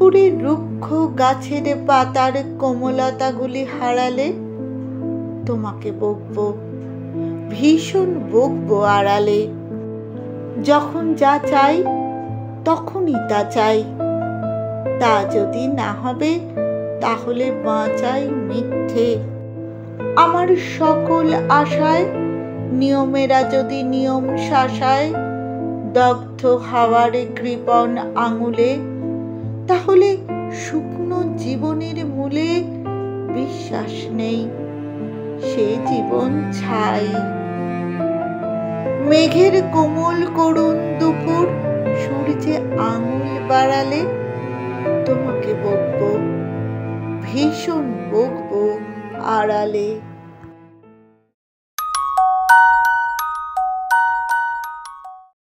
দুপুরে রুক্ষ গাছের পাতার কোমলতাগুলি হারালে তোমাকে বকবো, ভীষণ বকবো আড়ালে। যখন যা চাই তখনই তা চাই, তা যদি না হবে তাহলে বাঁচাই মিথ্যে। আমার সকল আশায় নিয়মেরা যদি নিয়ম শাসায় দগ্ধ হাওয়ার কৃপণ আঙুলে, তাহলে শুকনো জীবনের মূলে বিশ্বাস নেই, সে জীবন ছাই। মেঘের কোমল করুণ দুপুর সূর্যে আঙুল বাড়ালে তোমাকে বকবো, ভীষণ বকবো আড়ালে।